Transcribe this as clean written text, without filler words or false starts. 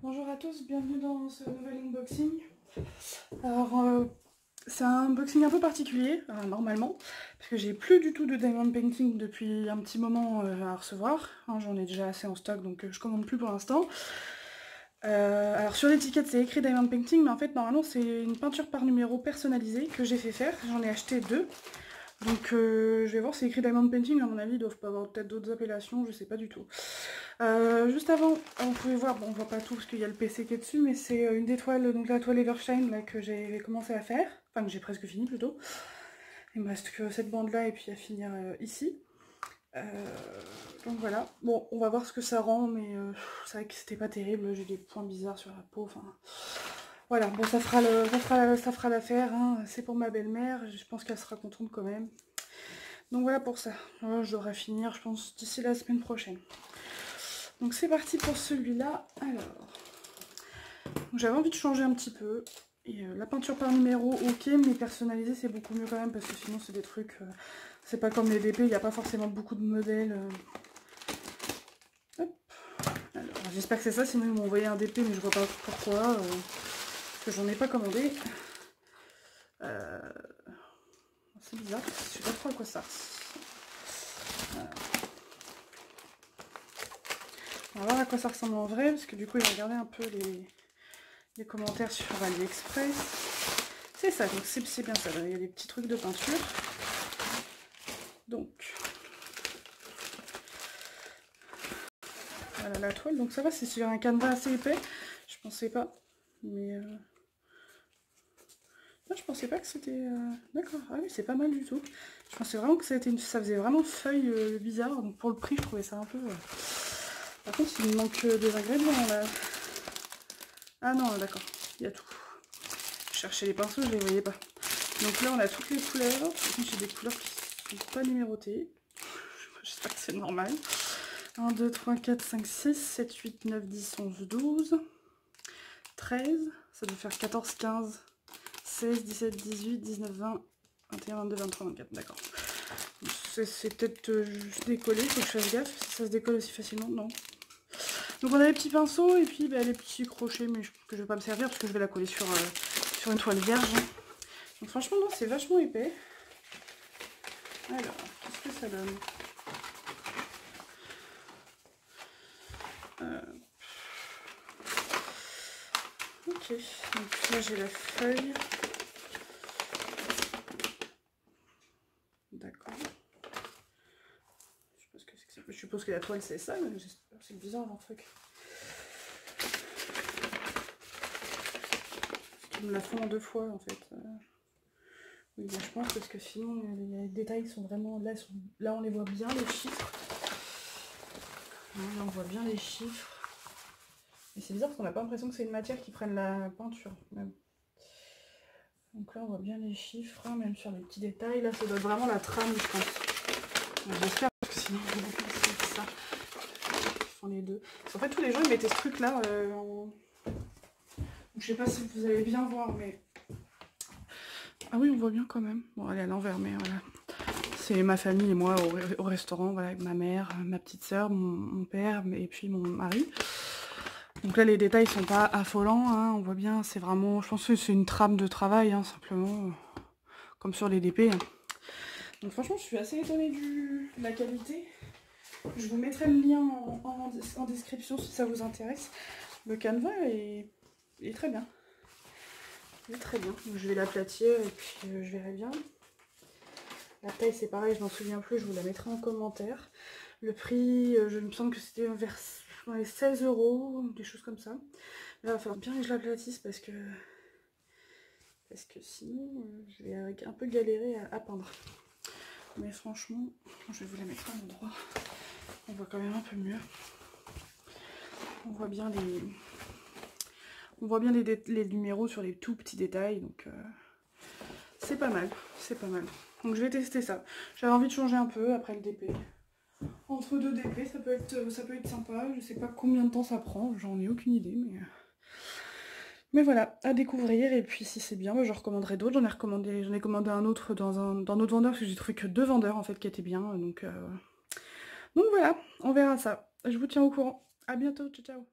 Bonjour à tous, bienvenue dans ce nouvel unboxing. Alors, c'est un unboxing un peu particulier, normalement, parce que j'ai plus du tout de diamond painting depuis un petit moment à recevoir. J'en ai déjà assez en stock, donc je commande plus pour l'instant. Alors sur l'étiquette c'est écrit diamond painting, mais en fait normalement c'est une peinture par numéro personnalisée que j'ai fait faire. J'en ai acheté 2. Donc je vais voir, c'est écrit diamond painting, à mon avis ils doivent pas avoir peut-être d'autres appellations, je sais pas du tout. Juste avant, vous pouvez voir, bon on voit pas tout parce qu'il y a le PC qui est dessus, mais c'est une des toiles, donc la toile Evershine là, que j'ai commencé à faire, enfin que j'ai presque fini plutôt. Il me reste que cette bande là et puis à finir ici. Donc voilà, bon on va voir ce que ça rend, mais c'est vrai que c'était pas terrible, j'ai des points bizarres sur la peau, enfin... Voilà, bon ça fera l'affaire, hein. C'est pour ma belle-mère, je pense qu'elle sera contente quand même. Donc voilà pour ça, voilà, je devrais finir je pense d'ici la semaine prochaine. Donc c'est parti pour celui-là. Alors, j'avais envie de changer un petit peu. Et la peinture par numéro, ok, mais personnalisée c'est beaucoup mieux quand même, parce que sinon c'est des trucs... c'est pas comme les DP, il n'y a pas forcément beaucoup de modèles. Hop. Alors, j'espère que c'est ça, sinon ils m'ont envoyé un DP, mais je vois pas pourquoi. Parce que j'en ai pas commandé. C'est bizarre, je sais pas trop à quoi ça ressemble. On va voir à quoi ça ressemble en vrai, parce que du coup j'ai regardé un peu les commentaires sur AliExpress. C'est ça, donc c'est bien ça, il y a des petits trucs de peinture. Donc, voilà la toile, donc ça va, c'est sur un canevas assez épais, je pensais pas, mais... Non, je pensais pas que c'était... D'accord, ah oui, c'est pas mal du tout. Je pensais vraiment que ça faisait vraiment feuille bizarre, donc pour le prix, je trouvais ça un peu... Par contre, il me manque des ingrédients, là. Ah non, d'accord, il y a tout. Je cherchais les pinceaux, je les voyais pas. Donc là, on a toutes les couleurs. Par contre, j'ai des couleurs qui sont pas numérotées. J'espère que c'est normal. 1, 2, 3, 4, 5, 6, 7, 8, 9, 10, 11, 12, 13. Ça doit faire 14, 15, 16, 17, 18, 19, 20, 21, 22, 23, 24. D'accord. C'est peut-être juste décollé. Il faut que je fasse gaffe. Si ça se décolle aussi facilement, non. Donc on a les petits pinceaux et puis les petits crochets, mais que je vais pas me servir parce que je vais la coller sur une toile vierge. Donc franchement, non, c'est vachement épais. Alors, qu'est-ce que ça donne? Ok, donc là j'ai la feuille. D'accord. Je sais pas ce que c'est que ça. Je suppose que la toile c'est ça, mais c'est bizarre leur truc. Ils me la font en 2 fois en fait. Oui, ben, je pense parce que sinon les détails sont vraiment... Là on les voit bien les chiffres. Là on voit bien les chiffres. Et c'est bizarre parce qu'on n'a pas l'impression que c'est une matière qui prenne la peinture même. Donc là on voit bien les chiffres, hein, même sur les petits détails. Là ça doit être vraiment la trame je pense. J'espère parce que sinon c'est ça. Ils font les deux. En fait tous les gens ils mettaient ce truc là en... Je sais pas si vous allez bien voir mais... Ah oui on voit bien quand même. Bon elle est à l'envers mais voilà. C'est ma famille et moi au restaurant, voilà, avec ma mère, ma petite soeur, mon père et puis mon mari. Donc là les détails sont pas affolants, hein, on voit bien, c'est vraiment, je pense que c'est une trame de travail, hein, simplement, comme sur les DP. Hein. Donc franchement je suis assez étonnée de la qualité. Je vous mettrai le lien en description si ça vous intéresse. Le canevas est très bien. Il est très bien. Donc, je vais l'aplatir et puis je verrai bien. La taille c'est pareil, je m'en souviens plus, je vous la mettrai en commentaire. Le prix, je me semble que c'était vers les 16 €, des choses comme ça. Là il va falloir bien que je l'aplatisse parce que sinon je vais un peu galérer à peindre. Mais franchement, je vais vous la mettre à l'endroit. On voit quand même un peu mieux. On voit bien les numéros sur les tout petits détails, donc c'est pas mal, c'est pas mal. Donc je vais tester ça. J'avais envie de changer un peu après le DP. Entre 2 DP, ça peut être sympa. Je sais pas combien de temps ça prend, j'en ai aucune idée, mais voilà, à découvrir. Et puis si c'est bien, bah, je recommanderai d'autres. J'en ai commandé un autre dans un autre vendeur, parce que j'ai trouvé que 2 vendeurs en fait qui étaient bien. Donc voilà, on verra ça. Je vous tiens au courant. À bientôt, ciao ciao.